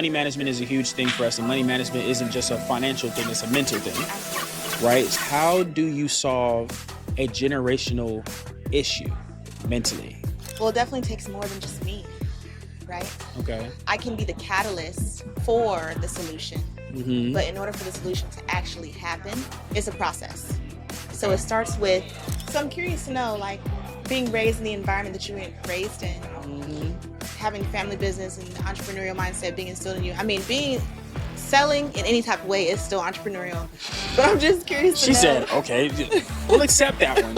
Money management is a huge thing for us, and money management isn't just a financial thing, it's a mental thing, right? How do you solve a generational issue mentally? Well, it definitely takes more than just me, right? Okay. I can be the catalyst for the solution, Mm-hmm. but in order for the solution to actually happen, it's a process. So it Okay. starts with, so I'm curious to know, like, being raised in the environment that you were raised in, Mm-hmm. having family business and the entrepreneurial mindset being instilled in you. I mean, being selling in any type of way is still entrepreneurial, but I'm just curious to She know. said, okay, we'll accept that one.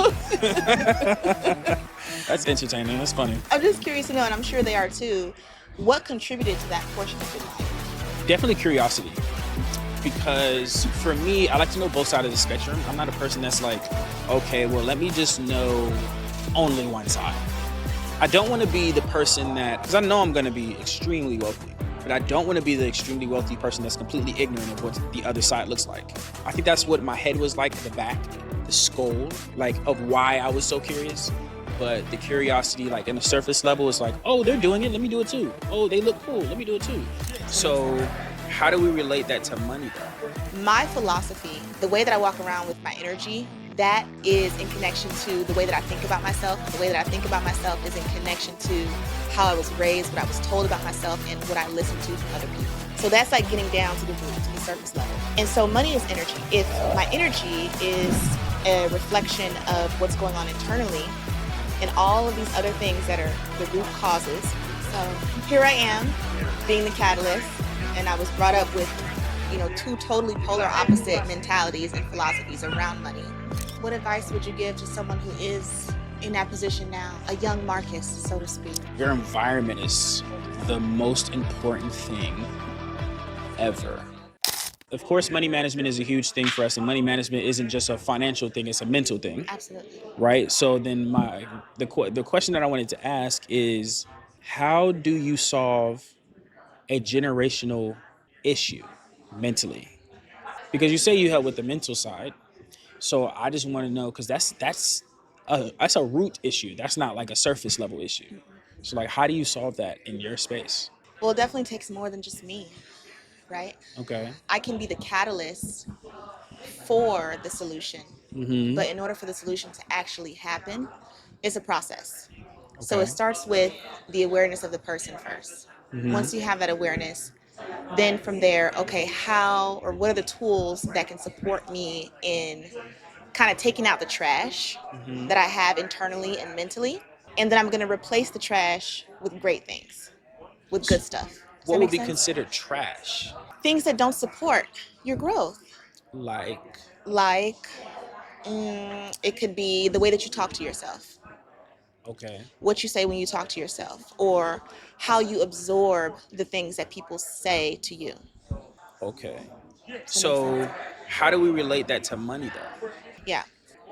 That's entertaining. That's funny. I'm just curious to know, and I'm sure they are too, what contributed to that portion of your life? Definitely curiosity. Because for me, I like to know both sides of the spectrum. I'm not a person that's like, okay, well, let me just know only one side. I don't want to be the person that, because I know I'm going to be extremely wealthy, but I don't want to be the extremely wealthy person that's completely ignorant of what the other side looks like. I think that's what my head was like at the back, the skull, like of why I was so curious. But the curiosity, like in the surface level, is like, oh, they're doing it, let me do it too. Oh, they look cool, let me do it too. So, how do we relate that to money though? My philosophy, the way that I walk around with my energy, that is in connection to the way that I think about myself. The way that I think about myself is in connection to how I was raised, what I was told about myself, and what I listened to from other people. So that's like getting down to the root, to the surface level. And so money is energy. If my energy is a reflection of what's going on internally and all of these other things that are the root causes. So here I am being the catalyst, and I was brought up with, two totally polar opposite mentalities and philosophies around money. What advice would you give to someone who is in that position now, a young Marcus, so to speak? Your environment is the most important thing ever. Of course, money management is a huge thing for us, and money management isn't just a financial thing; it's a mental thing, Absolutely. right? So then, the question that I wanted to ask is, how do you solve a generational issue mentally? Because you say you help with the mental side, so I just want to know because that's a root issue. That's not like a surface level issue. So like, how do you solve that in your space? Well, it definitely takes more than just me, right? Okay. I can be the catalyst for the solution, Mm-hmm. but in order for the solution to actually happen, it's a process. So it Okay. starts with the awareness of the person first. Mm-hmm. Once you have that awareness, then from there, okay, how or what are the tools that can support me in kind of taking out the trash Mm-hmm. that I have internally and mentally? And then I'm going to replace the trash with great things, with good stuff. Does that What would make be sense? considered trash? Things that don't support your growth. Like, Like, it could be the way that you talk to yourself, okay, what you say when you talk to yourself, or how you absorb the things that people say to you. okay. Does that make sense? So, how do we relate that to money though? Yeah.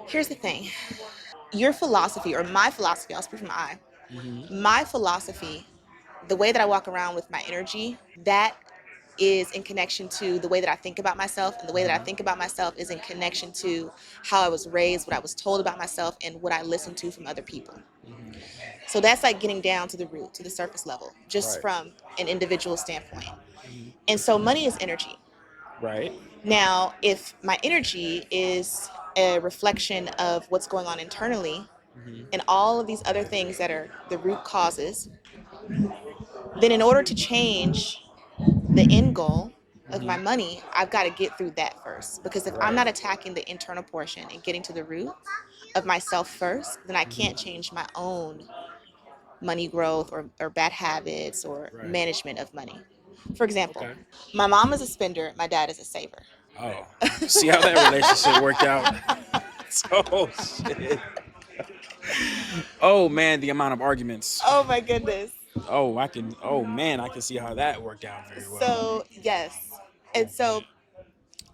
Here's the thing. Your philosophy, or my philosophy, I'll speak from Mm-hmm. my philosophy, the way that I walk around with my energy, that is in connection to the way that I think about myself. And the way that I Mm-hmm. think about myself is in connection to how I was raised, what I was told about myself, and what I listened to from other people. Mm-hmm. So that's like getting down to the root, to the surface level, just Right. from an individual standpoint. Mm-hmm. And so money is energy. Right. Now, if my energy is a reflection of what's going on internally Mm-hmm. and all of these other things that are the root causes, then in order to change the end goal of my Mm-hmm. money, I've got to get through that first. Because if I'm Right. not attacking the internal portion and getting to the root of myself first, then I can't Mm-hmm. change my own money growth or bad habits or Right. management of money. For example, Okay. my mom is a spender, my dad is a saver. Oh, see how that relationship worked out? Oh shit. Oh man, the amount of arguments. Oh my goodness. Oh, I can. Oh man, I can see how that worked out very well. So, yes. And so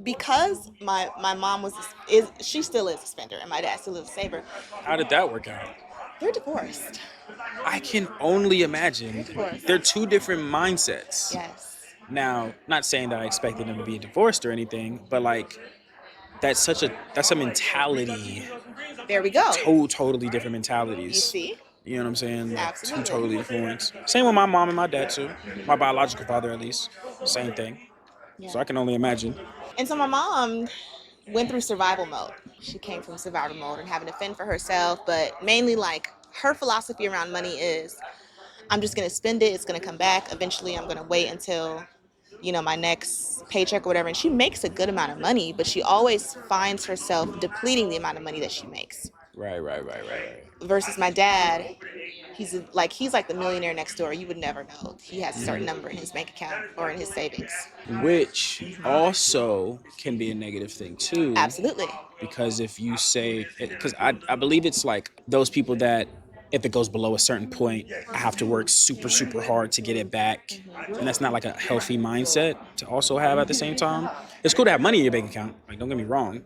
because my mom is she still is a spender and my dad still is a saver, How did that work out? they're divorced. I can only They're imagine. divorced. They're two different mindsets. Yes. Now, not saying that I expected them to be divorced or anything, but like that's a mentality. There we go. Totally different You mentalities. see? You know what I'm saying? Like two Absolutely. totally different ones. Same with my mom and my dad too. My biological father, at least. Same thing. So Yeah. I can only imagine. And so my mom went through survival mode. She came from survival mode and having to fend for herself, but mainly like her philosophy around money is I'm just going to spend it, it's going to come back. Eventually, I'm going to wait until my next paycheck or whatever. And she makes a good amount of money, but she always finds herself depleting the amount of money that she makes. Right. Versus my dad, he's like the millionaire next door. You would never know. He has a certain number in his bank account or in his savings. Which also can be a negative thing too. Absolutely. Because if you say, because I believe it's like those people that if it goes below a certain point, I have to work super hard to get it back. And that's not like a healthy mindset to also have at the same time. It's cool to have money in your bank account. Like, don't get me wrong.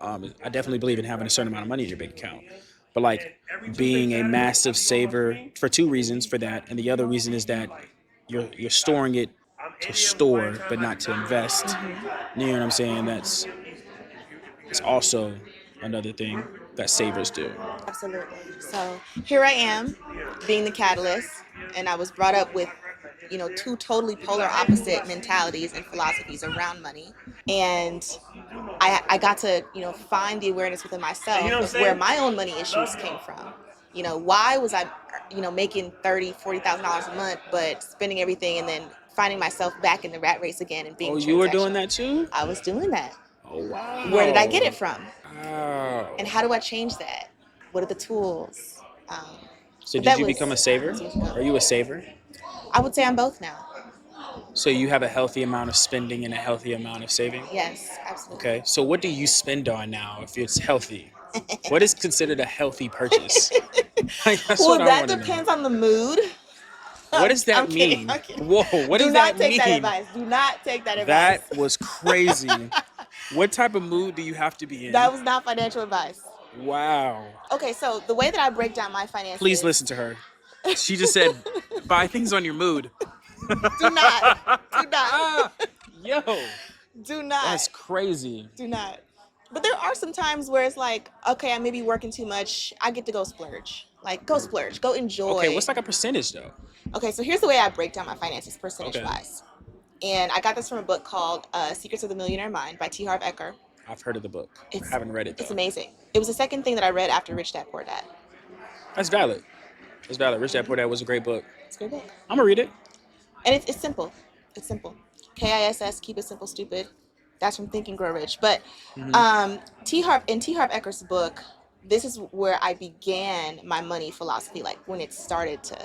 I definitely believe in having a certain amount of money in your bank account. But like being a massive saver for two reasons for that. And the other reason is that you're storing it to store, but not to invest. You know what I'm saying? It's also another thing that savers do. Absolutely. So here I am, being the catalyst, and I was brought up with, two totally polar opposite mentalities and philosophies around money. And I got to, find the awareness within myself of where my own money issues came from. Why was I, making $30,000, $40,000 a month, but spending everything and then finding myself back in the rat race again and being Oh, you were doing transactional. that too? I was doing that. Oh, wow. Where did I get it from? Wow. And how do I change that? What are the tools? So But did that you was become a saver? years ago. Are you a saver? I would say I'm both now. So you have a healthy amount of spending and a healthy amount of saving? Yes, absolutely. Okay. So what do you spend on now if it's healthy? What is considered a healthy purchase? That's Well, what I that want to know. depends on the mood. What does that I'm kidding. mean? I'm kidding. Whoa, what Do does not that take that mean? advice. Do not take that advice. That was crazy. What type of mood do you have to be in? That was not financial advice. Wow. Okay, so the way that I break down my Please finances. listen to her. She just said, buy things on your mood. Do not. Do not. Yo, Do not. that's crazy. Do not. But there are some times where it's like, okay, I may be working too much. I get to go splurge. Like, go splurge. Go enjoy. Okay, what's like a percentage though? Okay, so here's the way I break down my finances percentage Okay. wise. And I got this from a book called Secrets of the Millionaire Mind by T. Harv Eker. I've heard of the book. It's, I haven't read it though. It's amazing. It was the second thing that I read after Rich Dad Poor Dad. That's valid. It's valid. Rich Dad Poor Dad was a great book. It's a great book. I'm gonna read it. And it's simple. It's simple. KISS, keep it simple, stupid. That's from Think and Grow Rich. But T. Harv Eker's book, this is where I began my money philosophy, like when it started to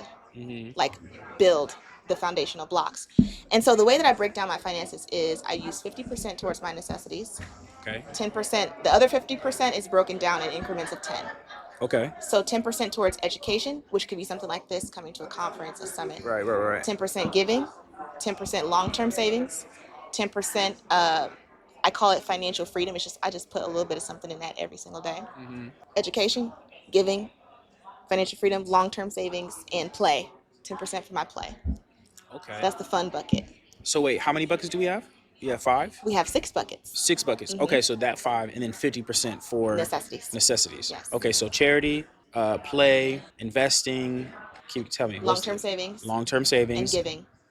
like build the foundational blocks. And so the way that I break down my finances is I use 50% towards my necessities. Okay. 10%, the other 50% is broken down in increments of 10. Okay. So 10% towards education, which could be something like this, coming to a conference, a summit. Right. 10% giving, 10% long-term savings, 10%, I call it financial freedom. It's just, I just put a little bit of something in that every single day. Education, giving, financial freedom, long-term savings, and play. 10% for my play. Okay. So that's the fun bucket. So wait, how many buckets do we have? You have 5? We have 6 buckets. 6 buckets. Okay, so that 5 and then 50% for Necessities. Yes. Okay, so charity, play, investing. Can you tell me? Long-term savings. Long-term savings.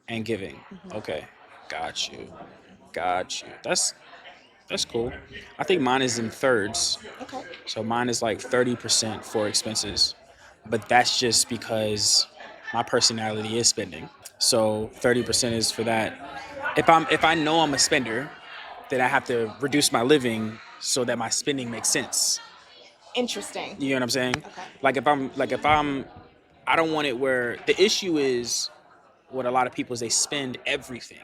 And giving. Okay, got you. That's cool. I think mine is in thirds. Okay. So mine is like 30% for expenses, but that's just because my personality is spending. So 30% is for that. If I know I'm a spender, then I have to reduce my living so that my spending makes sense. Interesting. You know what I'm saying? Okay. I don't want it where the issue is what a lot of people is they spend everything.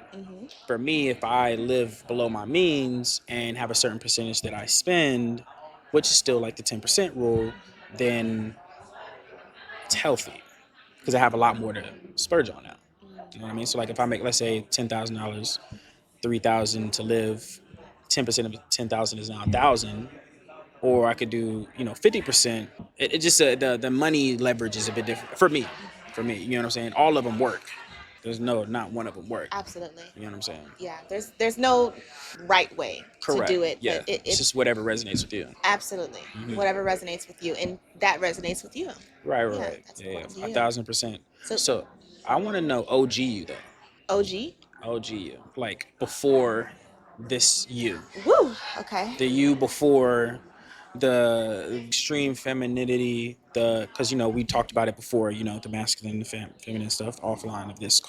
For me, if I live below my means and have a certain percentage that I spend, which is still like the 10% rule, then it's healthy because I have a lot more to splurge on now. You know what I mean? So like if I make, let's say $10,000, $3,000 to live, 10% of 10,000 is now 1,000, or I could do 50%. It just the money leverage is a bit different for me. You know what I'm saying? All of them work. There's not one of them work. Absolutely. You know what I'm saying? Yeah. There's no right way to Correct. do it, Yeah. but It's just whatever resonates with you. absolutely Mhm. whatever resonates with you, and that resonates with you. Right, right, Yeah, right. that's Yeah, yeah. important to you. 1,000%. So So I want to know OG you though. OG. OG you. Like before this you. Woo. Okay. The you before the extreme femininity, because we talked about it before, the masculine and the feminine stuff offline of this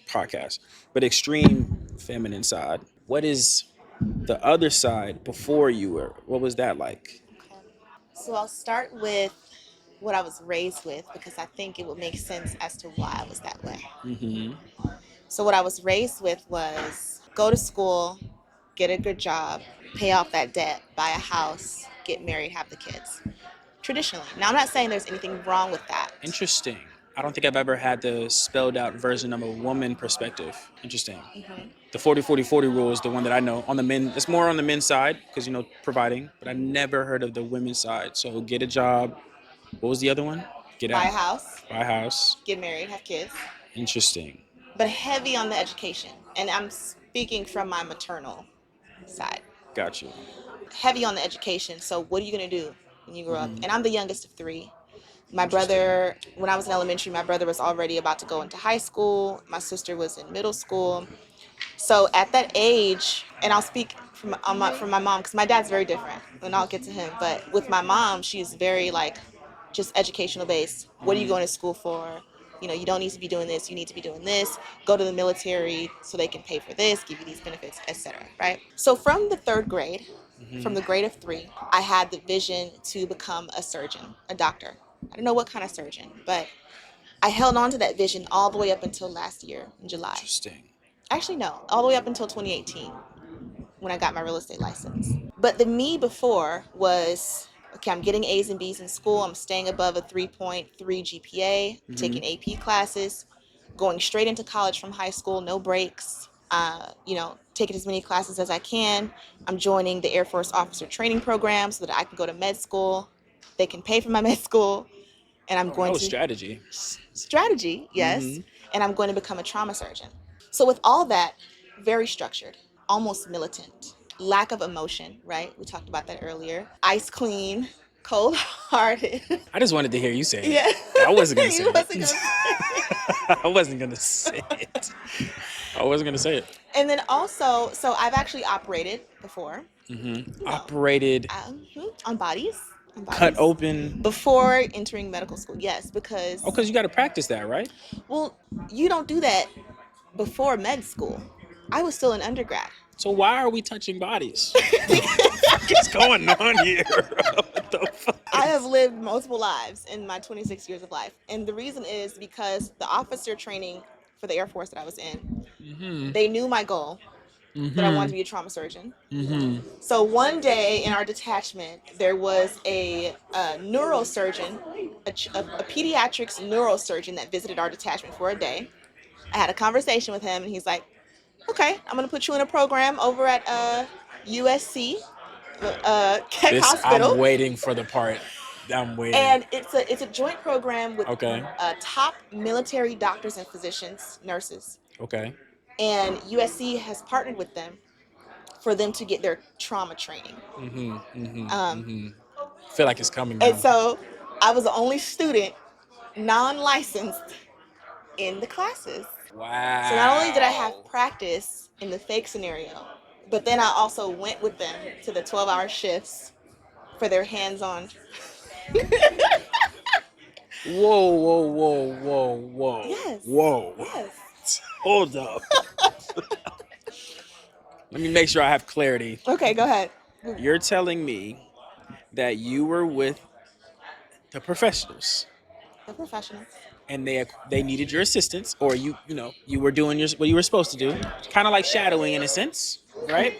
podcast, but extreme feminine side. What is the other side before you were? What was that like? Okay. So I'll start with what I was raised with, because I think it would make sense as to why I was that way. Mm-hmm. So what I was raised with was go to school, get a good job, pay off that debt, buy a house, get married, have the kids. Traditionally. Now I'm not saying there's anything wrong with that. Interesting. I don't think I've ever had the spelled out version of a woman perspective. Interesting. Mm-hmm. The 40-40-40 rule is the one that I know on the men. It's more on the men's side because providing, but I never heard of the women's side. So get a job. What was the other one? Get Buy a out. house, Buy a house. get married, have kids. Interesting. But heavy on the education. And I'm speaking from my maternal side. Got you. Heavy on the education. So what are you going to do when you grow up? Mhm. And I'm the youngest of three. My Interesting. brother, when I was in elementary, my brother was already about to go into high school. My sister was in middle school. So at that age, and I'll speak from my mom, because my dad's very different, and I'll get to him. But with my mom, she's very like just educational based. What are you going to school for? You don't need to be doing this. You need to be doing this. Go to the military so they can pay for this, give you these benefits, etc. Right? So from the third grade, from the grade of 3, I had the vision to become a surgeon, a doctor. I don't know what kind of surgeon, but I held on to that vision all the way up until last year in July. Interesting. Actually, no, all the way up until 2018 when I got my real estate license. But the me before was, okay, I'm getting A's and B's in school. I'm staying above a 3.3 GPA, taking AP classes, going straight into college from high school, no breaks, taking as many classes as I can. I'm joining the Air Force Officer Training Program so that I can go to med school. They can pay for my med school. And I'm going That was to strategy. strategy, yes. And I'm going to become a trauma surgeon. So with all that, very structured, almost militant, lack of emotion, right? We talked about that earlier. Ice clean, cold hearted. I just wanted to hear you say it. Yeah. I wasn't gonna say You it. wasn't gonna say I wasn't gonna say it. I wasn't gonna say it. And then also, so I've actually operated before. Operated. On bodies. Cut open. Before entering medical school, yes, because Oh, because you got to practice that, right? well, you don't do that before med school. I was still an undergrad. So why are we touching bodies? What the fuck is going on here? What the fuck? I have lived multiple lives in my 26 years of life. And the reason is because the officer training for the Air Force that I was in, they knew my goal, that I wanted to be a trauma surgeon. So one day in our detachment, there was a neurosurgeon, a pediatrics neurosurgeon that visited our detachment for a day. I had a conversation with him, and he's like, okay, I'm going to put you in a program over at USC, Keck Hospital. I'm waiting for the part. I'm waiting. And it's a joint program with Okay. top military doctors and physicians, nurses. Okay. And USC has partnered with them for them to get their trauma training. Feel like it's coming now. And so I was the only student, non-licensed, in the classes. Wow. So not only did I have practice in the fake scenario, but then I also went with them to the 12-hour shifts for their hands-on. Whoa. Yes. Whoa. Yes. Hold up. Let me make sure I have clarity. Okay, go ahead. You're telling me that you were with the professionals. The professionals. And they needed your assistance, or you were doing what you were supposed to do, kind of like shadowing in a sense, right?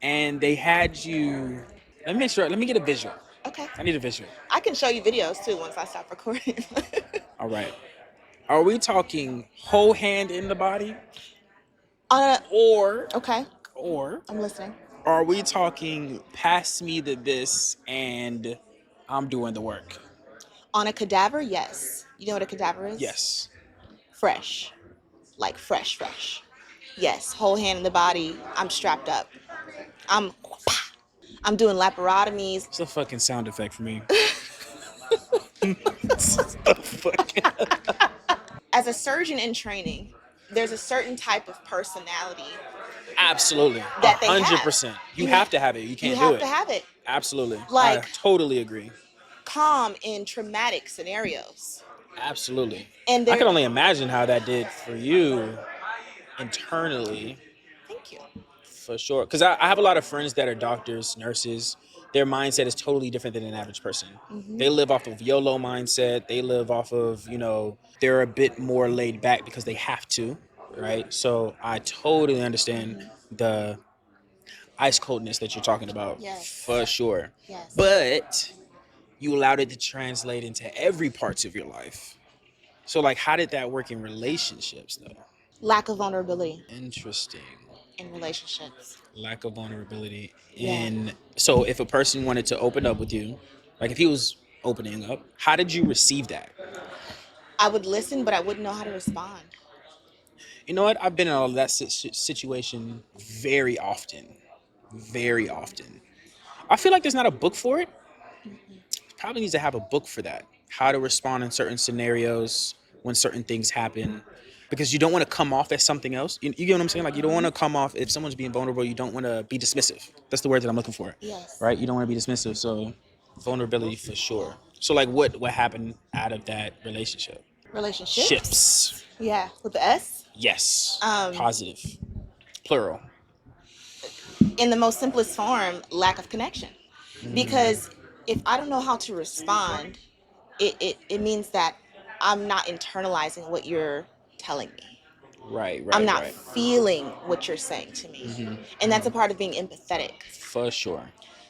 And they had you. Let me make sure. Let me get a visual. Okay. I need a visual. I can show you videos too once I stop recording. All right. Are we talking whole hand in the body, or Okay. or I'm listening. are we talking pass me this and I'm doing the work? On a cadaver, yes. You know what a cadaver is? Yes. Fresh. like fresh. Yes, whole hand in the body. I'm strapped up. I'm I'm doing laparotomies. It's a fucking sound effect for me. The fuck? As a surgeon in training, there's a certain type of personality Absolutely. that they have. 100%. You have to have it. You You can't do have it. to have it. Absolutely. I Like totally agree. calm in traumatic scenarios. Absolutely. And I can there, only imagine how that did for you internally, thank you. for sure. Because I have a lot of friends that are doctors, nurses. Their mindset is totally different than an average person. They live off of YOLO mindset. They live off of, they're a bit more laid back because they have to, right? So I totally understand the ice coldness that you're talking about, Yes. for sure. Yes. But you allowed it to translate into every parts of your life. So like, how did that work in relationships though? Lack of vulnerability Interesting. in relationships. Lack of vulnerability. Yeah. So if a person wanted to open up with you, like if he was opening up, how did you receive that? I would listen, but I wouldn't know how to respond. You know what? I've been in all that situation very often. Very often. I feel like there's not a book for it. Probably needs to have a book for that. How to respond in certain scenarios when certain things happen. Because you don't want to come off as something else. You get what I'm saying? Like, you don't want to come off, if someone's being vulnerable, you don't want to be dismissive. That's the word that I'm looking for. Yes. Right? You don't want to be dismissive. So vulnerability for sure. So like what happened out of that relationship? Relationships. Ships. Yeah, with the S. Yes. Positive. Plural. In the most simplest form, lack of connection. Because if I don't know how to respond, it means that I'm not internalizing what you're telling me. Right. I'm not feeling what you're saying to me. And that's a part of being empathetic. For sure.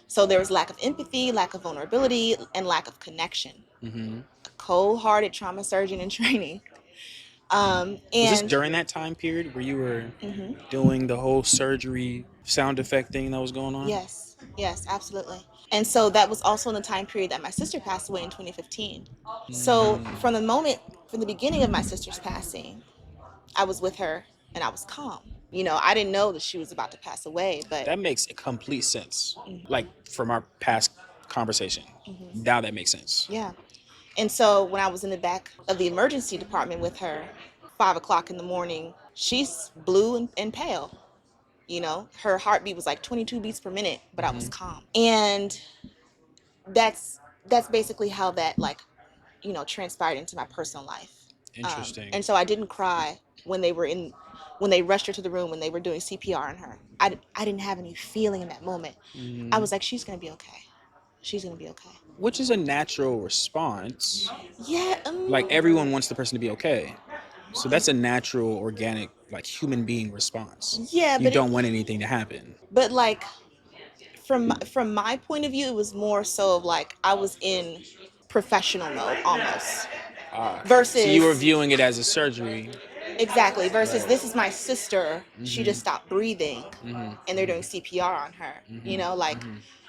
So there was lack of empathy, lack of vulnerability, and lack of connection. A cold-hearted trauma surgeon in training. Was this And during that time period where you were doing the whole surgery sound effect thing that was going on? yes, absolutely. And so that was also in the time period that my sister passed away in 2015. So from the beginning of my sister's passing, I was with her and I was calm. I didn't know that she was about to pass away, but That makes complete sense. Like from our past conversation. Now that makes sense. yeah. And so when I was in the back of the emergency department with her, 5 o'clock in the morning, she's blue and pale. Her heartbeat was like 22 beats per minute, but I was calm. And that's basically how that transpired into my personal life. Interesting. And so I didn't cry when they rushed her to the room when they were doing CPR on her. I didn't have any feeling in that moment. I was like, she's gonna be okay. She's gonna be okay. Which is a natural response. Yeah. Like everyone wants the person to be okay. So that's a natural, organic, like human being response. Yeah, You but don't want anything to happen. But like from my point of view, it was more so of like I was in professional mode almost. Versus So you were viewing it as a surgery. exactly versus this is my sister. She just stopped breathing, and they're doing CPR on her.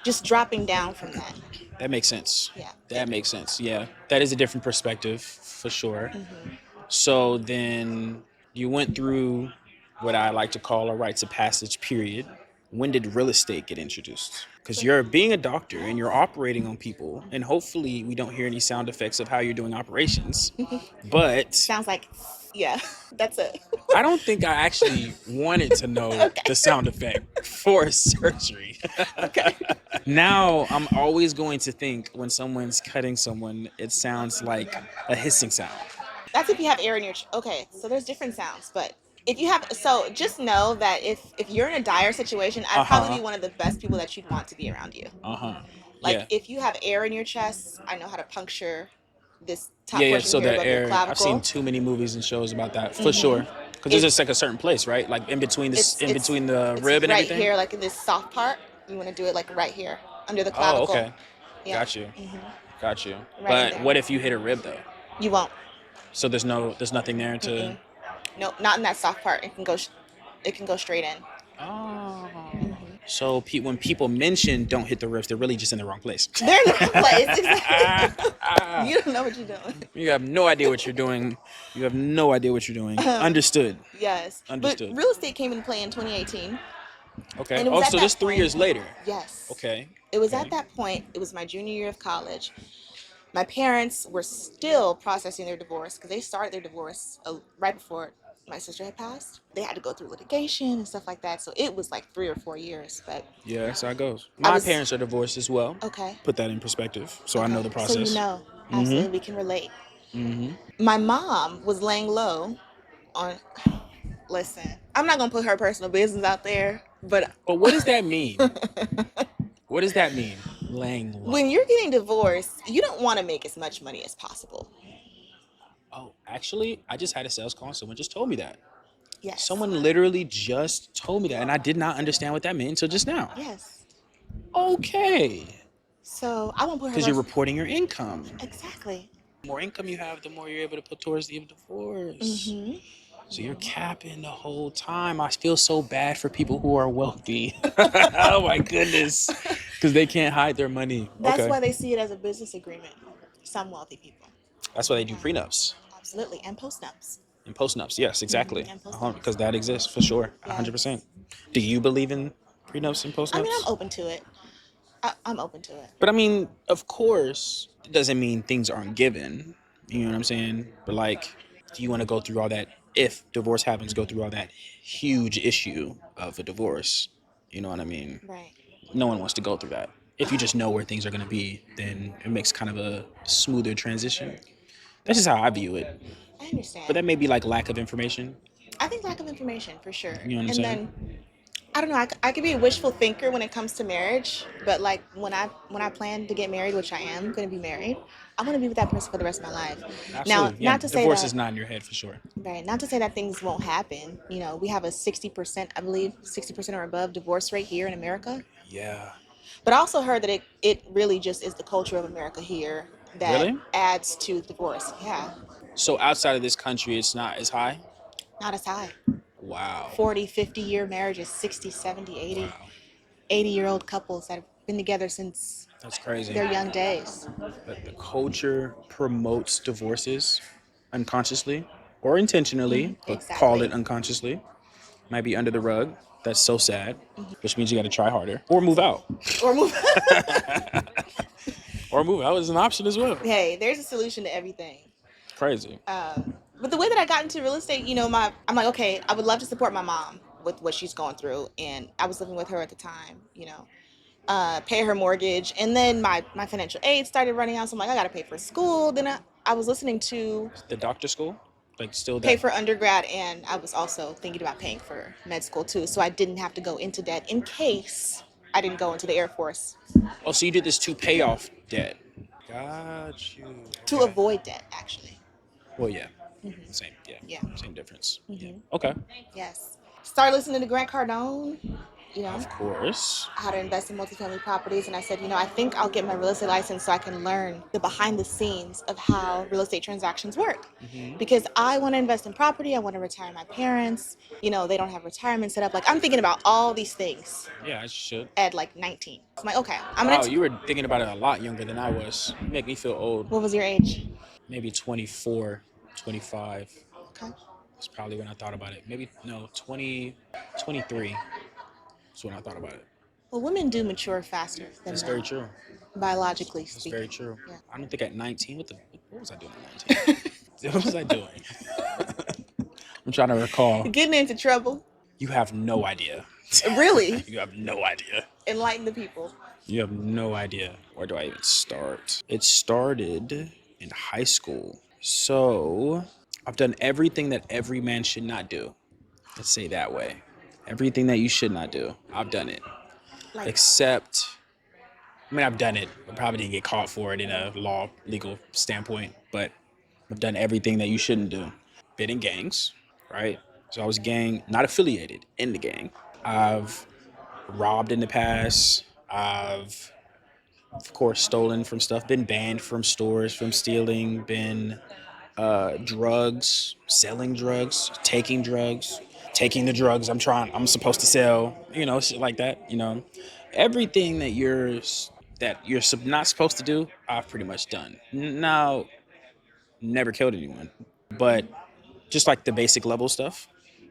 Just dropping down from that. That makes sense. Yeah. That makes sense. Yeah. That is a different perspective for sure. So then you went through what I like to call a rites of passage period. When did real estate get introduced? Because you're being a doctor and you're operating on people, and hopefully we don't hear any sound effects of how you're doing operations. But Sounds like, yeah, that's it. I don't think I actually wanted to know the sound effect for surgery. Okay. Now I'm always going to think when someone's cutting someone, it sounds like a hissing sound. That's if you have air in your. Okay, so there's different sounds, but if you have, so just know that if you're in a dire situation, I'd probably be one of the best people that you'd want to be around you. Like if you have air in your chest, I know how to puncture this top portion so here the above your air. clavicle. I've seen too many movies and shows about that for sure. Because there's just like a certain place, right? Like in between between the rib and right everything. Right here, like in this soft part, you want to do it like right here under the clavicle. Oh, okay. Yeah. Got you. Got you. Right But what if you hit a rib though? You won't. So there's nothing there to. No, not in that soft part. It can go straight in. Oh. So when people mention don't hit the riffs, they're really just in the wrong place. They're in the wrong place. Exactly. You don't know what you're doing. You have no idea what you're doing. You have no idea what you're doing. Understood. Yes. Understood. But real estate came into play in 2018. Okay. And it was Oh, at so that this 3 point- years later. Yes. Okay. It was Okay. at that point, it was my junior year of college. My parents were still processing their divorce because they started their divorce right before my sister had passed. They had to go through litigation and stuff like that. So it was like 3 or 4 years. But Yeah, that's how it goes. My parents are divorced as well. okay. Put that in perspective, so I know the process. So you know, absolutely, we can relate. My mom was laying low on. Listen, I'm not gonna put her personal business out there, but what does that mean? What does that mean? Laying low. When you're getting divorced, you don't want to make as much money as possible. Oh, actually, I just had a sales call. Someone just told me that. Yes. Someone literally just told me that, and I did not understand what that meant until just now. Yes. Okay. So I won't put her. Because you're reporting your income. Exactly. The more income you have, the more you're able to put towards the divorce. Mm-hmm. So you're capping the whole time. I feel so bad for people who are wealthy. Oh my goodness. Because they can't hide their money. That's why they see it as a business agreement. Some wealthy people. That's why they do prenups. Absolutely. And postnups. And postnups, yes, exactly. And postnups. Because that exists for sure. 100%. Do you believe in prenups and postnups? I mean, I'm open to it. I'm open to it. But I mean, of course, it doesn't mean things aren't given. You know what I'm saying? But like, do you want to go through all that? If divorce happens, go through all that huge issue of a divorce. You know what I mean? Right. No one wants to go through that. If you just know where things are going to be, then it makes kind of a smoother transition. That's just how I view it. I understand. But that may be like lack of information. I think lack of information for sure. You know what I'm saying? Then I don't know. I could be a wishful thinker when it comes to marriage, but like when I plan to get married, which I am going to be married, I want to be with that person for the rest of my life. Absolutely. Now, not to say divorce that, is not in your head for sure. Right. Not to say that things won't happen. You know, we have a 60%, I believe, 60% or above divorce rate here in America. Yeah. But I also heard that it really just is the culture of America here that adds to divorce. Yeah. So outside of this country, it's not as high? Not as high. Wow. 40, 50-year marriages, 60, 70, 80, wow. 80-year-old couples that have been together since that's crazy. Their young days. But the culture promotes divorces unconsciously or intentionally, but exactly. call it unconsciously. Might be under the rug. That's so sad, which means you got to try harder or move out. Or move Or move out is an option as well. Hey, there's a solution to everything. Crazy. But the way that I got into real estate, you know, I'm like, okay, I would love to support my mom with what she's going through. And I was living with her at the time, you know, pay her mortgage. And then my financial aid started running out. So I'm like, I got to pay for school. Then I was listening to the doctor school, like still pay for undergrad. And I was also thinking about paying for med school too. So I didn't have to go into debt in case I didn't go into the Air Force. Oh, so you did this to pay off debt. Got you. Okay. To avoid debt, actually. Well, yeah. Same, yeah. Same difference. Yeah. Okay. Yes. Started listening to Grant Cardone, you know. Of course. How to invest in multifamily properties. And I said, you know, I think I'll get my real estate license so I can learn the behind the scenes of how real estate transactions work. Because I want to invest in property. I want to retire my parents. You know, they don't have retirement set up. Like, I'm thinking about all these things. Yeah, I should. At like 19. I'm like, okay. You were thinking about it a lot younger than I was. You make me feel old. What was your age? Maybe 24, 25. Okay. That's probably when I thought about it. Maybe, 23. That's when I thought about it. Well, women do mature faster than That's men. very true. Biologically speaking. That's very true. Yeah. I don't think at 19, what was I doing at 19? What was I doing? I'm trying to recall. Getting into trouble. You have no idea. Really? You have no idea. Enlighten the people. You have no idea. Where do I even start? It started in high school. So I've done everything that every man should not do. Let's say that way. Everything that you should not do, I've done it. Like, Except, I've done it. I probably didn't get caught for it in a legal standpoint, but I've done everything that you shouldn't do. Been in gangs, right? So I was not affiliated in the gang. I've robbed in the past. I've, of course, stolen from stuff, been banned from stores from stealing, been drugs, selling drugs, taking drugs. taking the drugs I'm supposed to sell, shit like that, everything that you're not supposed to do, I've pretty much done. Now, never killed anyone, but just like the basic level stuff,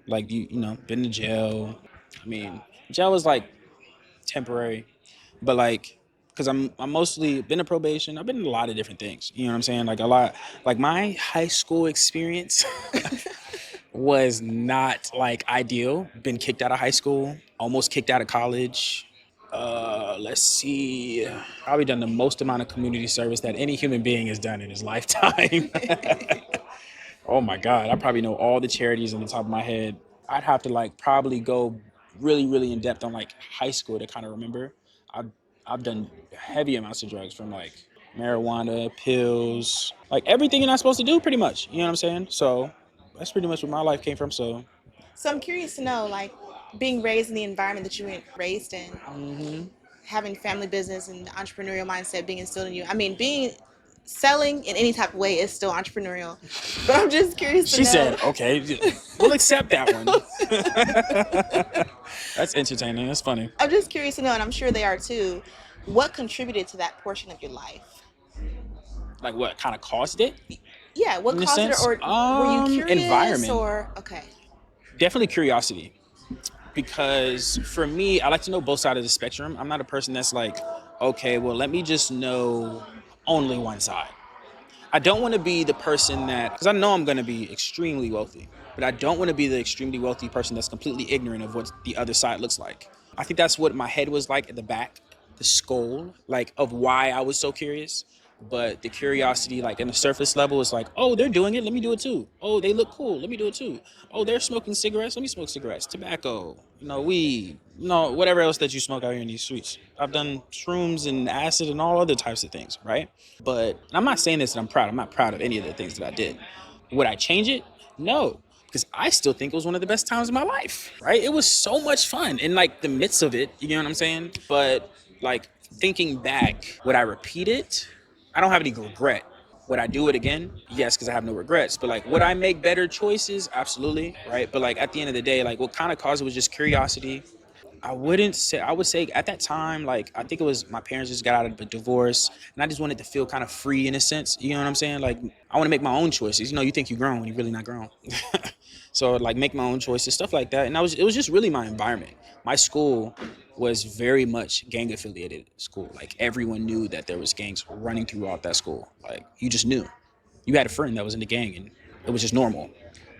like been to jail. I mean, jail was like temporary, but like because I'm mostly been to probation. I've been in a lot of different things. You know what I'm saying? Like a lot. Like my high school experience was not like ideal. Been kicked out of high school, almost kicked out of college. Let's see. Probably done the most amount of community service that any human being has done in his lifetime. Oh my God, I probably know all the charities on the top of my head. I'd have to like probably go really, really in depth on like high school to kind of remember. I've I've done heavy amounts of drugs from like marijuana, pills, like everything you're not supposed to do, pretty much. You know what I'm saying? So that's pretty much where my life came from. So So I'm curious to know, like, being raised in the environment that you were raised in, having family business and the entrepreneurial mindset being instilled in you. I mean, being selling in any type of way is still entrepreneurial. But I'm just curious to she know. said, "Okay, we'll accept that one." That's entertaining. That's funny. I'm just curious to know, and I'm sure they are too. What contributed to that portion of your life? Like what kind of caused it Yeah, what in a caused it, sense? or were you curious, Environment. or okay? Definitely curiosity. Because for me, I like to know both sides of the spectrum. I'm not a person that's like, okay, well, let me just know only one side. I don't want to be the person that, because I know I'm going to be extremely wealthy, but I don't want to be the extremely wealthy person that's completely ignorant of what the other side looks like. I think that's what my head was like at the back, the skull, like of why I was so curious. But the curiosity, like in the surface level, is like, oh, they're doing it. Let me do it too. Oh, they look cool. Let me do it too. Oh, they're smoking cigarettes. Let me smoke cigarettes. Tobacco, weed, whatever else that you smoke out here in these streets. I've done shrooms and acid and all other types of things, right? But I'm not saying this that I'm proud. I'm not proud of any of the things that I did. Would I change it? No, because I still think it was one of the best times of my life, right? It was so much fun in like the midst of it, you know what I'm saying? But like thinking back, would I repeat it? I don't have any regret. Would I do it again? Yes, because I have no regrets. But like, would I make better choices? Absolutely, right? But like at the end of the day, like what kind of caused it was just curiosity. I would say at that time, like, I think it was my parents just got out of a divorce and I just wanted to feel kind of free in a sense. You know what I'm saying? Like, I want to make my own choices. You think you're grown when you're really not grown. So, like, make my own choices, stuff like that. And it was just really my environment. My school was very much gang affiliated school. Like, everyone knew that there was gangs running throughout that school. Like, you just knew. You had a friend that was in the gang and it was just normal.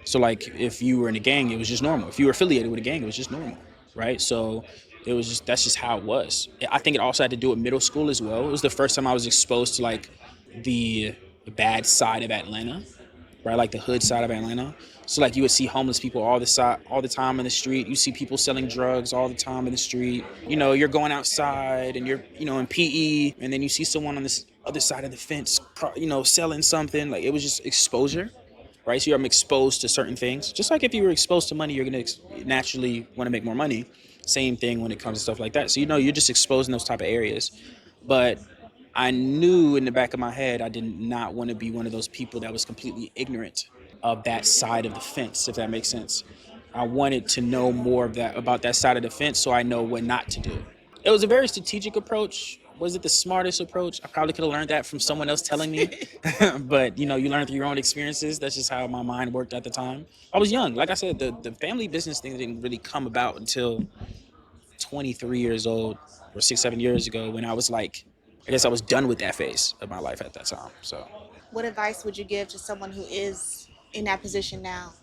So like if you were in a gang, it was just normal. If you were affiliated with a gang, it was just normal, right? So that's just how it was. I think it also had to do with middle school as well. It was the first time I was exposed to like the bad side of Atlanta, right? Like the hood side of Atlanta. So like you would see homeless people all the time in the street. You see people selling drugs all the time in the street. You're going outside and you're in PE, and then you see someone on this other side of the fence, selling something. Like it was just exposure, right? So I'm exposed to certain things. Just like if you were exposed to money, you're gonna naturally want to make more money. Same thing when it comes to stuff like that. So you're just exposed in those type of areas. But I knew in the back of my head I did not want to be one of those people that was completely ignorant of that side of the fence, if that makes sense. I wanted to know more about that side of the fence so I know what not to do. It was a very strategic approach. Was it the smartest approach? I probably could have learned that from someone else telling me. But you learn through your own experiences. That's just how my mind worked at the time. I was young. Like I said, the family business thing didn't really come about until 23 years old or 6, 7 years ago, when I was like, I guess I was done with that phase of my life at that time. So What advice would you give to someone who is in that position now,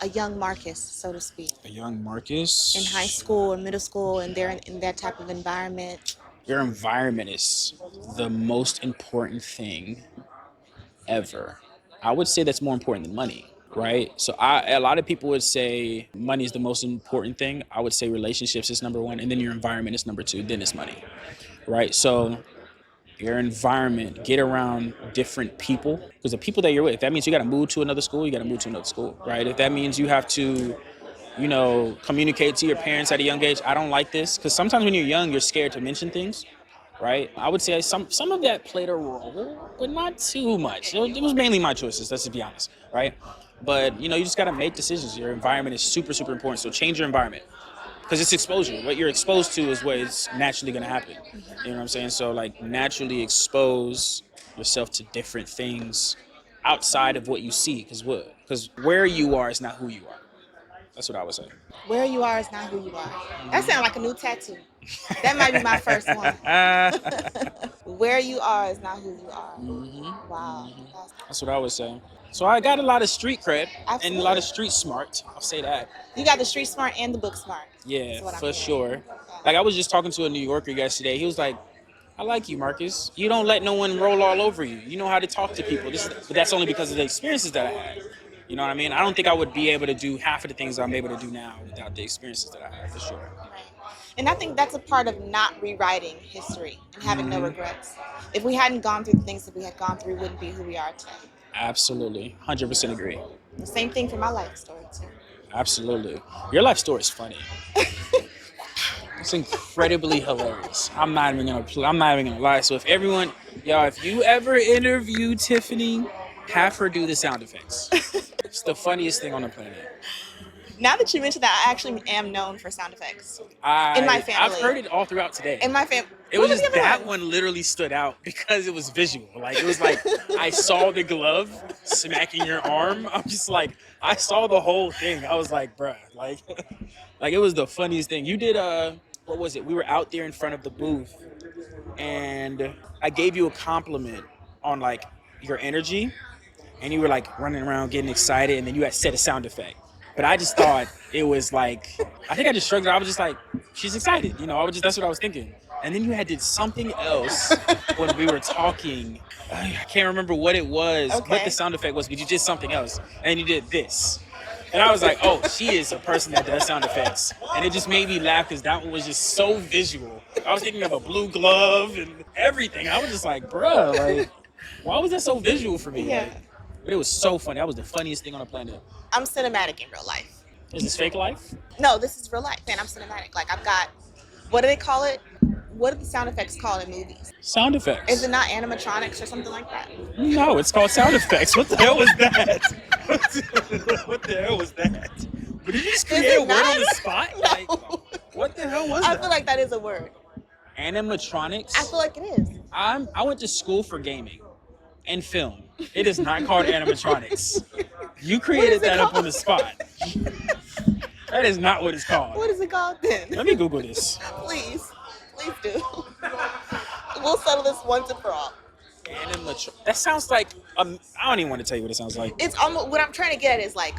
a young Marcus, so to speak, a young in high Marcus, school or middle school, and they're in that type of environment? your environment is the most important thing ever. I would say that's more important than money, right? So a lot of people would say money is the most important thing. I would say relationships is number one, and then your environment is number two, then it's money, right? So your environment, get around different people, because the people that you're with, if that means you got to move to another school, you got to move to another school, right? If that means you have to, communicate to your parents at a young age, I don't like this, because sometimes when you're young, you're scared to mention things, right? I would say some of that played a role, but not too much. It was mainly my choices, let's just be honest, right? But you know, you just gotta make decisions. Your environment is super, super important. So change your environment because it's exposure. What you're exposed to is what is naturally gonna happen. You know what I'm saying? So like naturally expose yourself to different things outside of what you see, because where you are is not who you are. That's what I would say. Where you are is not who you are. That sounds like a new tattoo. That might be my first one. Where you are is not who you are. Wow. That's what I would say. So I got a lot of street cred and a lot Absolutely. of street smart. I'll say that. You got the street smart and the book smart. Yeah, That's what I'm for hearing. sure. Okay. Like I was just talking to a New Yorker yesterday. He was like, "I like you, Marcus. You don't let no one roll all over you. You know how to talk to people." But that's only because of the experiences that I had. You know what I mean? I don't think I would be able to do half of the things I'm able to do now without the experiences that I had, for sure. Right. And I think that's a part of not rewriting history and having no regrets. If we hadn't gone through the things that we had gone through, we wouldn't be who we are today. Absolutely, 100% agree. The same thing for my life story too. Absolutely. Your life story is funny. It's incredibly hilarious. I'm not even gonna lie. So if you ever interview Tiffani, have her do the sound effects. It's the funniest thing on the planet. Now that you mentioned that, I actually am known for sound effects in my family. I've heard it all throughout today. In my family. It was just that one literally stood out because it was visual. Like it was like I saw the glove smacking your arm. I'm just like I saw the whole thing. I was like, bruh, like it was the funniest thing. You did what was it? We were out there in front of the booth and I gave you a compliment on like your energy and you were like running around getting excited and then you had set a sound effect. But I just thought it was like I think I just shrugged it. I was just like, she's excited, you know. That's what I was thinking. And then you had did something else when we were talking. I can't remember what it was, what the sound effect was, but you did something else. And you did this. And I was like, oh, she is a person that does sound effects. And it just made me laugh because that one was just so visual. I was thinking of a blue glove and everything. I was just like, bruh, like, why was that so visual for me? Yeah. Like, but it was so funny. That was the funniest thing on the planet. I'm cinematic in real life. Is this fake life? No, this is real life. And I'm cinematic. Like I've got, what do they call it? What are the sound effects called in movies? Sound effects. Is it not animatronics or something like that? No, it's called sound effects. What the hell was that? What the hell was that? But did you just create a word on the spot? No. Like, what the hell was that? I feel like that is a word. Animatronics? I feel like it is. I went to school for gaming and film. It is not called animatronics. You created that up on the spot. That is not what it's called. What is it called then? Let me Google this. Please do. We'll settle this once and for all. That sounds like I don't even want to tell you what it sounds like. It's almost what I'm trying to get at is like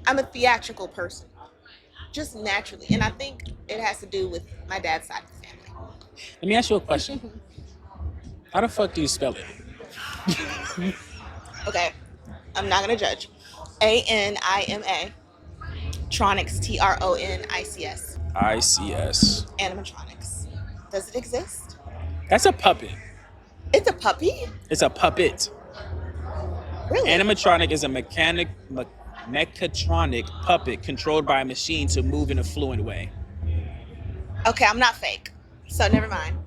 I'm a theatrical person, just naturally, and I think it has to do with my dad's side of the family. Let me ask you a question. How the fuck do you spell it? Okay, I'm not gonna judge. ANIMA, Tronics, TRONICS. ICS. Animatronics. Does it exist? That's a puppet. It's a puppy? It's a puppet. Really? Animatronic is a mechatronic puppet controlled by a machine to move in a fluent way. Okay, I'm not fake, so never mind.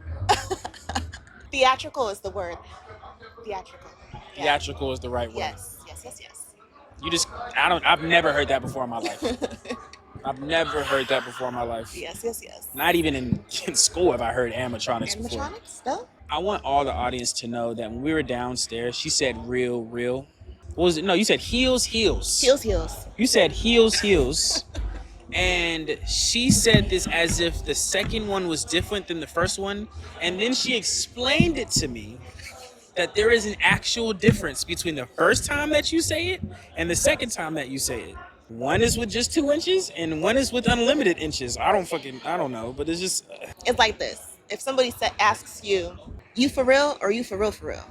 Theatrical is the word. Theatrical. Yeah. Theatrical is the right word. Yes. I've never heard that before in my life. I've never heard that before in my life. Yes. Not even in school have I heard animatronics before. Animatronics? No? I want all the audience to know that when we were downstairs, she said real. What was it? No, you said heels. Heels. You said heels. And she said this as if the second one was different than the first one. And then she explained it to me that there is an actual difference between the first time that you say it and the second time that you say it. One is with just 2 inches and one is with unlimited inches. I don't know, but it's just... It's like this. If somebody asks you for real or you for real?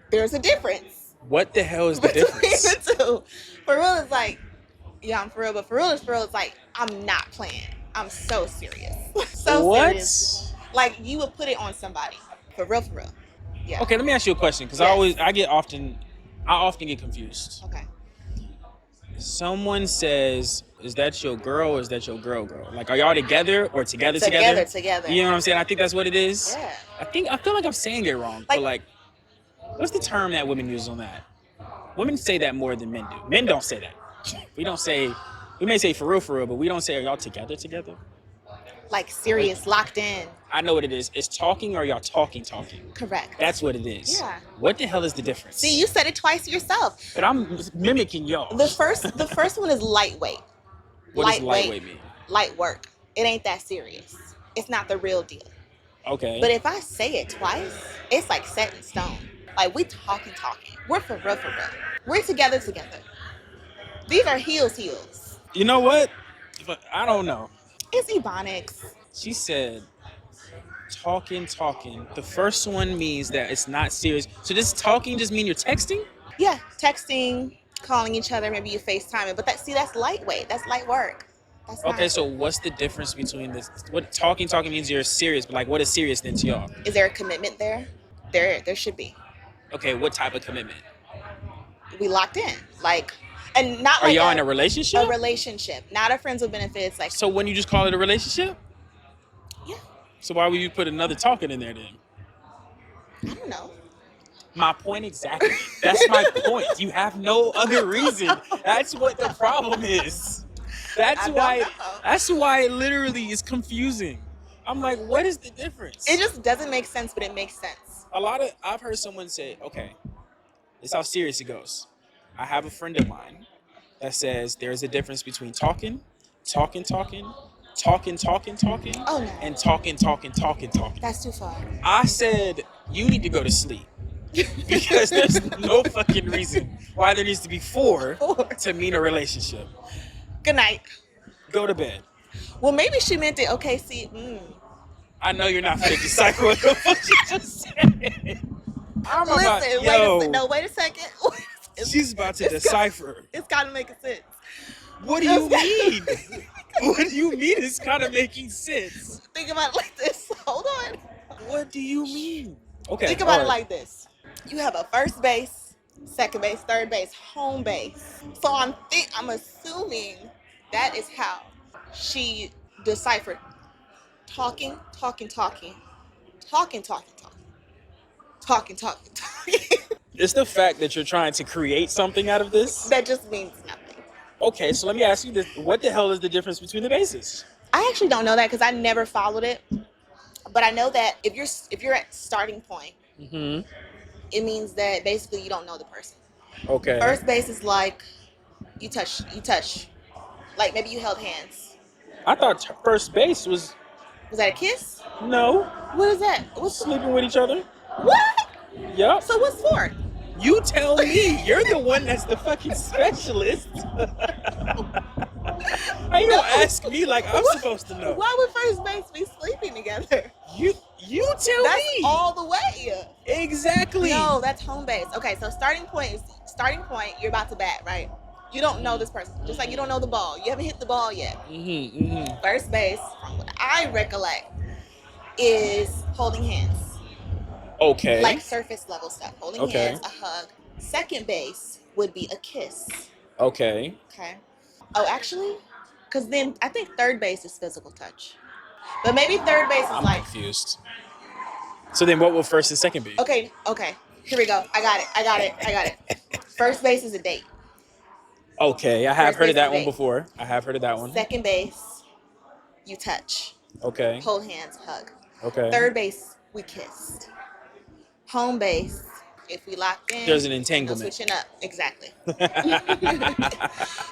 There's a difference. What the hell is the difference? The two. For real is like, yeah, I'm for real, but for real is like, I'm not playing. I'm so serious. Serious. Like you would put it on somebody. For real. Yeah. Okay, let me ask you a question, because I often get confused. Okay. Someone says, is that your girl or is that your girl? Like, are y'all together or together? Together. You know what I'm saying? I think that's what it is. Yeah. I feel like I'm saying it wrong. But like, what's the term that women use on that? Women say that more than men do. Men don't say that. We don't say. We may say for real, but we don't say, are y'all together? Like serious, locked in. I know what it is. It's talking or y'all talking. Correct. That's what it is. Yeah. What the hell is the difference? See, you said it twice yourself. But I'm mimicking y'all. The first one is lightweight. What does lightweight mean? Light work. It ain't that serious. It's not the real deal. Okay. But if I say it twice, it's like set in stone. Like we talking. We're for real. We're together. These are heels. You know what? But I don't know. It's Ebonics. She said talking. The first one means that it's not serious. So this talking just mean you're texting? Yeah, texting, calling each other, maybe you FaceTime it. But that's lightweight. That's light work. That's okay, not... so what's the difference between this? What talking means you're serious, but like what is serious then to y'all? Is there a commitment there? There should be. Okay, what type of commitment? We locked in. Like, and not Are like y'all in a relationship? A relationship, not a friends with benefits. Like, so when you just call it a relationship? Yeah. So why would you put another talking in there then? I don't know. My point exactly. That's my point. You have no other reason. That's what the problem is. That's why it literally is confusing. I'm like, what is the difference? It just doesn't make sense, but it makes sense. I've heard someone say, okay, this is how serious it goes. I have a friend of mine that says there's a difference between talking, Oh, no. and talking. That's too far. I said, you need to go to sleep. Because there's no fucking reason why there needs to be four to mean a relationship. Good night. Go to bed. Well, maybe she meant it. Okay, see. I know you're not going to decipher what the fuck she just said. Wait a second. She's about to decipher. It's kind of making sense. What do you mean? What do you mean it's kind of making sense? Think about it like this. Hold on. What do you mean? Okay. Think about it like this. You have a first base, second base, third base, home base. So I'm assuming that is how she deciphered talking. It's the fact that you're trying to create something out of this. That just means nothing. Okay, so let me ask you this. What the hell is the difference between the bases? I actually don't know that because I never followed it. But I know that if you're at starting point, it means that basically you don't know the person. Okay. First base is like you touch. Like maybe you held hands. I thought first base was... Was that a kiss? No. What is that? What's sleeping with each other? What? Yep. So what's for? You tell me. You're the one that's the fucking specialist. How you gonna ask me like I'm supposed to know? Why would first base be sleeping together? You tell that's me. That's all the way. Exactly. No, that's home base. Okay, so starting point. You're about to bat, right? You don't know this person, just like you don't know the ball. You haven't hit the ball yet. First base, from what I recollect, is holding hands. Okay. Like surface level stuff. Holding hands, a hug. Second base would be a kiss. Okay. Oh, actually, because then I think third base is physical touch. But maybe third base is I'm confused. So then what will first and second be? Okay. Here we go. I got it. First base is a date. Okay, I have heard of that one before. Second base, you touch. Okay. Hold hands, hug. Okay. Third base, we kissed. Home base, if we locked in, there's an entanglement. No switching up. Exactly.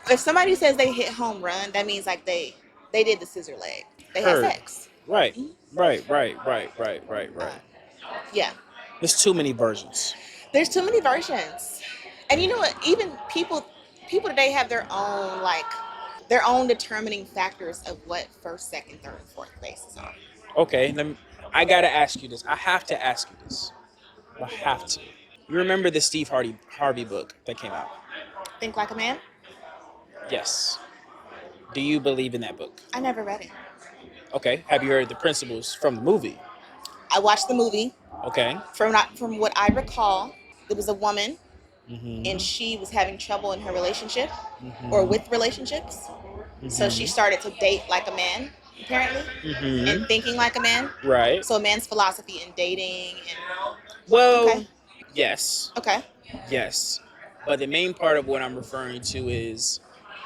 If somebody says they hit home run, that means like they did the scissor leg. They had sex. Right. Yeah. There's too many versions. And you know what? Even people today have their own determining factors of what first, second, third, and fourth bases are. Okay, I gotta ask you this. I have to ask you this. I have to. You remember the Steve Harvey book that came out? Think Like a Man? Yes. Do you believe in that book? I never read it. Okay. Have you heard the principles from the movie? I watched the movie. Okay. From what I recall, there was a woman, and she was having trouble in her relationship or with relationships. So she started to date like a man, apparently, and thinking like a man. Right. So a man's philosophy in dating and... Well, yes. Okay. Yes. But the main part of what I'm referring to is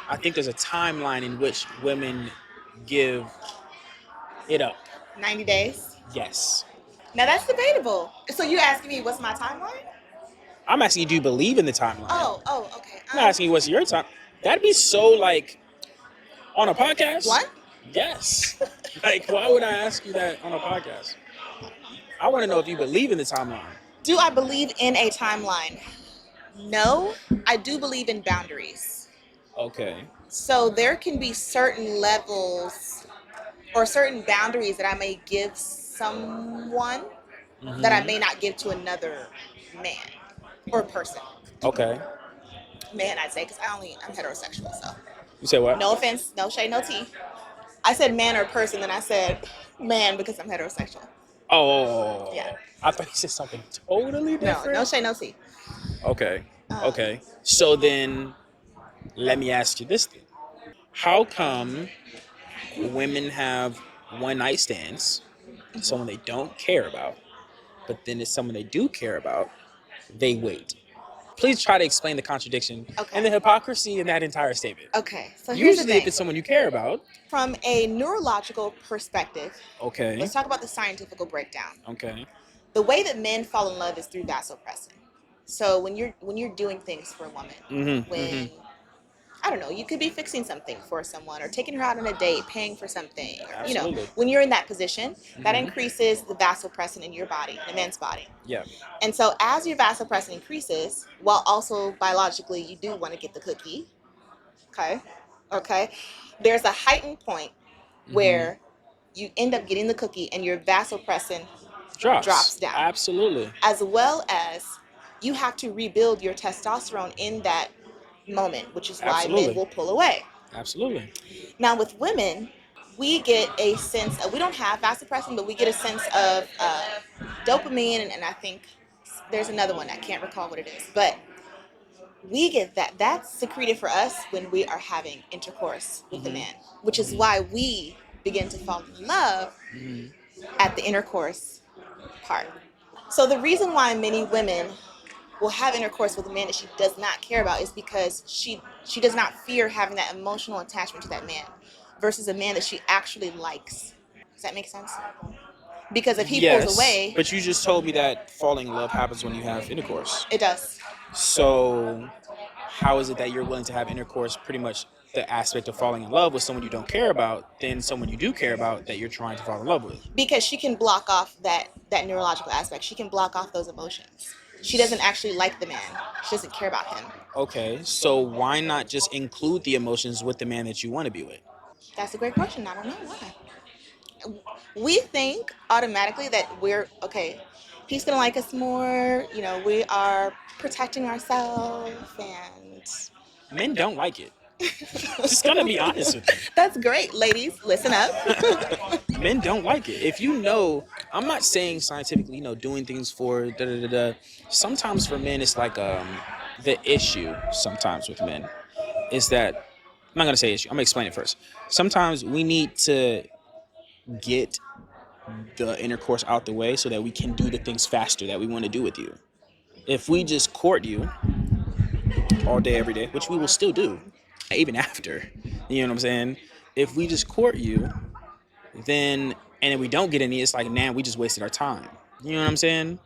I think there's a timeline in which women give it up. 90 days. Yes. Now that's debatable. So you're asking me what's my timeline? I'm asking you, do you believe in the timeline? Oh, okay. I'm not asking you what's your time. That'd be so like on a podcast. What? Yes. Like, why would I ask you that on a podcast? I want to know if you believe in the timeline. Do I believe in a timeline? No, I do believe in boundaries. Okay. So there can be certain levels or certain boundaries that I may give someone that I may not give to another man or person. Okay. Man, I'd say, because I'm heterosexual, so. You say what? No offense, no shade, no tea. I said man or person, then I said man because I'm heterosexual. Oh. Yeah. I thought you said something totally different. No shade, no tea. Okay. Okay. So then, let me ask you this thing. How come women have one night stands, someone they don't care about, but then it's someone they do care about, they wait? Please try to explain the contradiction and the hypocrisy in that entire statement. Okay, so here's the Usually, thing. if it's someone you care about. From a neurological perspective, Okay. let's talk about the scientific breakdown. Okay. The way that men fall in love is through vasopressin. So when you're doing things for a woman, I don't know, you could be fixing something for someone or taking her out on a date, paying for something. Or, you know, when you're in that position, that increases the vasopressin in your body, in a man's body. Yeah. And so as your vasopressin increases, while also biologically you do want to get the cookie, okay, there's a heightened point where you end up getting the cookie and your vasopressin drops down. Absolutely. As well as you have to rebuild your testosterone in that moment, which is why men will pull away. Absolutely. Now with women, we get a sense of, we don't have vasopressin, but we get a sense of dopamine, and I think there's another one, I can't recall what it is, but we get that's secreted for us when we are having intercourse with the man, which is why we begin to fall in love at the intercourse part. So the reason why many women will have intercourse with a man that she does not care about is because she does not fear having that emotional attachment to that man versus a man that she actually likes. Does that make sense? Because if he pulls away... But you just told me that falling in love happens when you have intercourse. It does. So how is it that you're willing to have intercourse, pretty much the aspect of falling in love with someone you don't care about, than someone you do care about that you're trying to fall in love with? Because she can block off that neurological aspect. She can block off those emotions. She doesn't actually like the man. She doesn't care about him. Okay, so why not just include the emotions with the man that you want to be with? That's a great question. I don't know why. We think automatically that he's going to like us more. You know, we are protecting ourselves, and... Men don't like it. Just gonna be honest with you. That's great, ladies. Listen up. Men don't like it. If you know, I'm not saying scientifically, doing things for da-da-da-da. Sometimes for men, it's like the issue sometimes with men is that, I'm not going to say issue, I'm going to explain it first. Sometimes we need to get the intercourse out the way so that we can do the things faster that we want to do with you. If we just court you all day, every day, which we will still do, even after, you know what I'm saying? If we just court you, then we don't get any, it's like, nah, we just wasted our time. You know what I'm saying?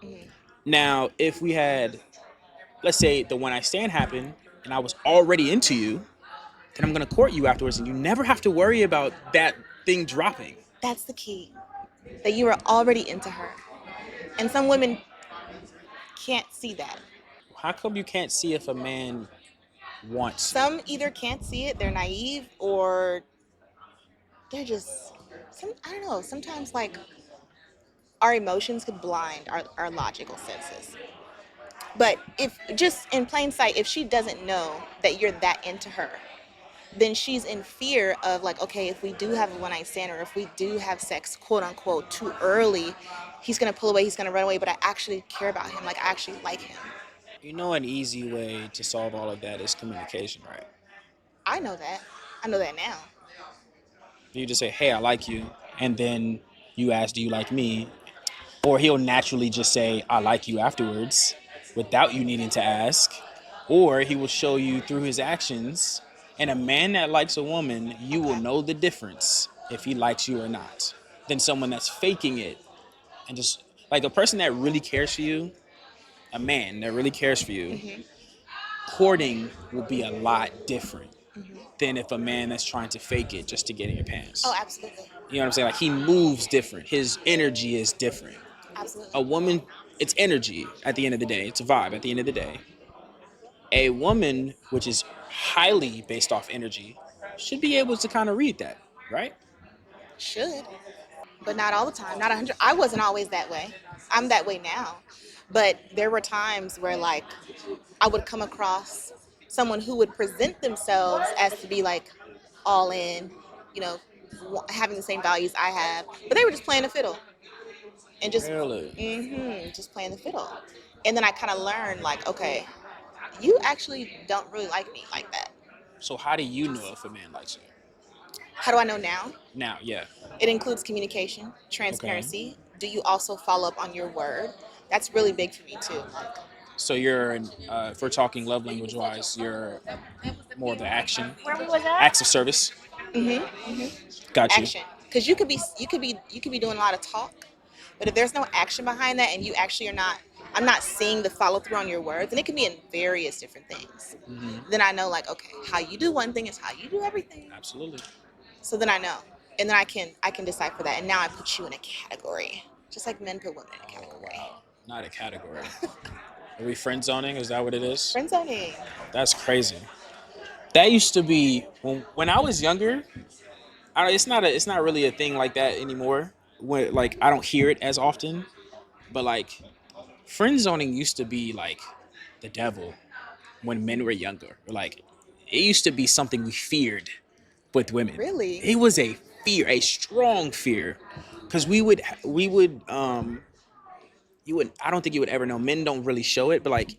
Now, if we had, let's say the one night stand happened and I was already into you, then I'm going to court you afterwards and you never have to worry about that thing dropping. That's the key, that you are already into her. And some women can't see that. How come you can't see if a man wants? Some either can't see it, they're naive, or they're just, I don't know, sometimes like our emotions could blind our logical senses. But if just in plain sight, if she doesn't know that you're that into her, then she's in fear of like, okay, if we do have a one-night stand or if we do have sex, quote unquote, too early, he's going to pull away, he's going to run away, but I actually care about him, like I actually like him. You know, an easy way to solve all of that is communication, right? I know that. I know that now. You just say, hey, I like you. And then you ask, do you like me? Or he'll naturally just say, I like you afterwards without you needing to ask. or he will show you through his actions. And a man that likes a woman, you will Okay. know the difference if he likes you or not, than someone that's faking it and just like a person that really cares for you, a man that really cares for you. Hmm. Courting will be a lot different Hmm. than if a man that's trying to fake it just to get in your Oh, pants. absolutely. You know what I'm saying? Like he moves different. His energy is different. Absolutely. A woman, it's energy at the end of the day. It's a vibe at the end of the day. A woman, which is highly based off energy, should be able to kind of read that, right? Should, but not all the time. Not 100. I wasn't always that way. I'm that way now. But there were times where, like, I would come across someone who would present themselves as to be like all in, you know, having the same values I have, but they were just playing the fiddle and Really? just playing the fiddle. And then I kind of learned, like, okay, you actually don't really like me like that. So how do you know if a man likes you? How do I know now? Now, yeah. It includes communication, Okay. transparency. Do you also follow up on your word? That's really big for me too. So you're, if we're talking love language wise, you're more of the action, acts of service. Hmm. Got you. Action, because you could be doing a lot of talk, but if there's no action behind that and you actually are not, I'm not seeing the follow through on your words, and it can be in various different things, Hmm. then I know, like, okay, how you do one thing is how you do everything. Absolutely. So then I know, and then I can decipher that, and now I put you in a category, just like men put women in a Oh category. wow, not a category. Are we friend zoning? Is that what it is? Friend zoning. That's crazy. That used to be when I was younger. It's not really a thing like that anymore. When like I don't hear it as often, but like friend zoning used to be like the devil when men were younger. Like it used to be something we feared with women. Really? It was a fear, a strong fear, because you would I don't think you would ever know. Men don't really show it, but like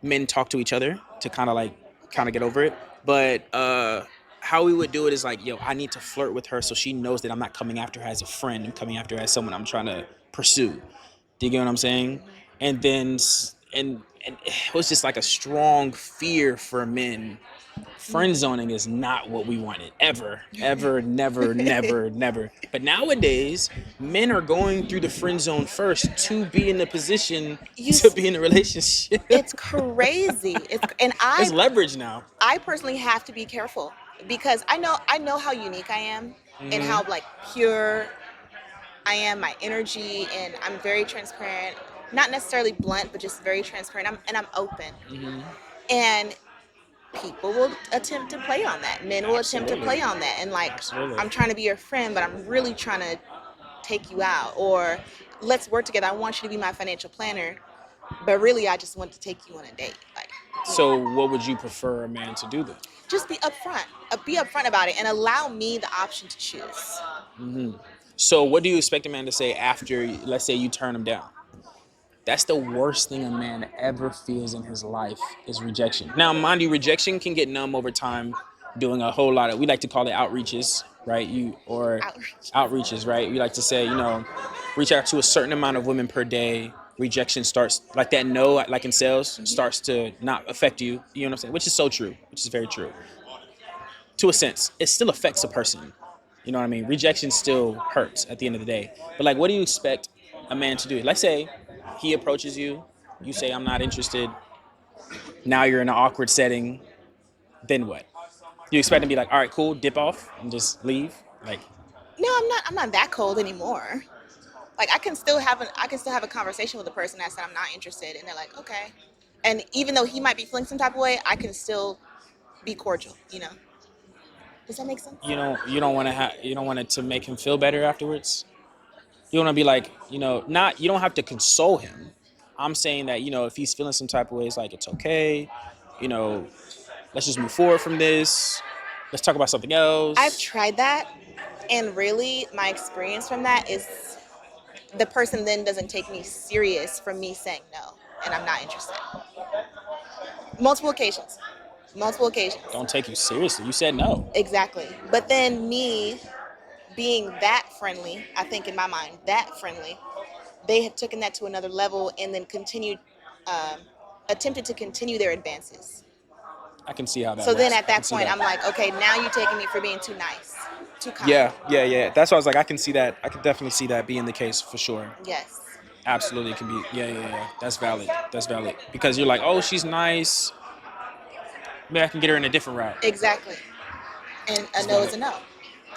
men talk to each other to kind Okay. of get over it. But how we would do it is like, yo, I need to flirt with her so she knows that I'm not coming after her as a friend. I'm coming after her as someone I'm trying to pursue. Do you get what I'm saying? And then and it was just like a strong fear for men. Friend zoning is not what we wanted ever, ever, never, never, never. But nowadays, men are going through the friend zone first to be in the position you to s- be in a relationship. it's crazy. And It's leverage now. I personally have to be careful because I know how unique I am and Hmm. how, like, pure I am, my energy, and I'm very transparent. Not necessarily blunt, but just very transparent. I'm open. Hmm. And people will attempt to play on that. Men will attempt to Absolutely. play on that, and, like, Absolutely. I'm trying to be your friend, but I'm really trying to take you out, or let's work together. I want you to be my financial planner, but really I just want to take you on a date. Like, So, what would you prefer a man to do then? just be upfront about it and allow me the option to choose. Hmm. So, what do you expect a man to say after, let's say, you turn him down? That's the worst thing a man ever feels in his life is rejection. Now, mind you, rejection can get numb over time, doing a whole lot of, we like to call it outreaches, right? Outreach. Outreaches, right? We like to say, reach out to a certain amount of women per day. Rejection starts like that. No, like in sales, starts to not affect you. You know what I'm saying? Which is so true. Which is very true. To a sense, it still affects a person. You know what I mean? Rejection still hurts at the end of the day. But like, what do you expect a man to do? Let's say he approaches you, you say, I'm not interested. Now you're in an awkward setting. Then what? You expect him to be like, all right, cool, dip off and just leave? Like, No, I'm not that cold anymore. Like, I can still have a conversation with a person that said I'm not interested, and they're like, okay. And even though he might be feeling some type of way, I can still be cordial. Does that make sense? you don't want it to make him feel better afterwards. You want to be like, not, you don't have to console him. I'm saying that, if he's feeling some type of way, it's like, it's okay. You know, let's just move forward from this. Let's talk about something I've else. tried that, and really, my experience from that is the person then doesn't take me serious from me saying no, and I'm not interested. Multiple occasions. Multiple occasions. Don't take you seriously. You said no. Exactly. But then me being that friendly, I think in my mind, that friendly, they had taken that to another level and then continued um, attempted to continue their advances. I can see how that So works. then at I can that see point, that. I'm like, okay, now you're taking me for being too nice, too kind. Yeah. That's why I was like, I can see that. I can definitely see that being the case for sure. Yes. Absolutely, it can be. Yeah. That's valid. That's valid. Because you're like, oh, she's nice. Maybe I can get her in a different route. Exactly. And a That's no is valid. a no.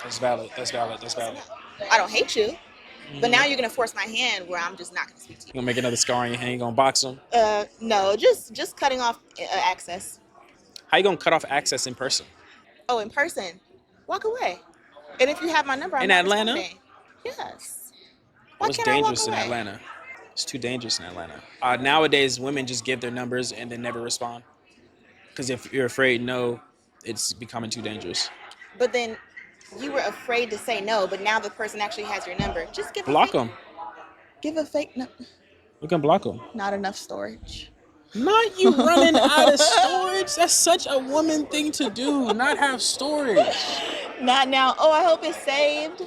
That's valid. That's valid. That's It's a valid. no. I don't hate you, but now Mhm. you're gonna force my hand where I'm just not gonna speak to You gonna make another scar on your hand? You gonna box them? you. No, just cutting off access. How you gonna cut off access in person? Oh, in person, walk away. And if you have my number, I'm In not Atlanta? responding. Yes. Oh, Why it's can't I walk dangerous in away? Atlanta. It's too dangerous in Atlanta. Nowadays, women just give their numbers and then never respond. Because if you're afraid, no, it's becoming too dangerous. But then you were afraid to say no, but now the person actually has your number. Just Block them. give a fake no. You can block them. Not enough storage. Not you running out of storage. That's such a woman thing to do. Not have storage. Not now. Oh, I hope it's saved.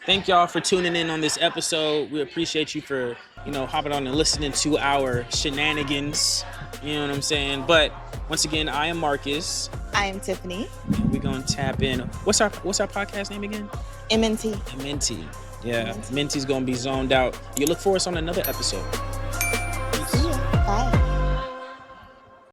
Thank y'all for tuning in on this episode. We appreciate you for, hopping on and listening to our shenanigans. You know what I'm saying? But once again, I am Marcus. I am Tiffani. We're gonna tap in. What's our podcast name again? MNT. Minty. Yeah, Minty's gonna be zoned out. You look for us on another episode.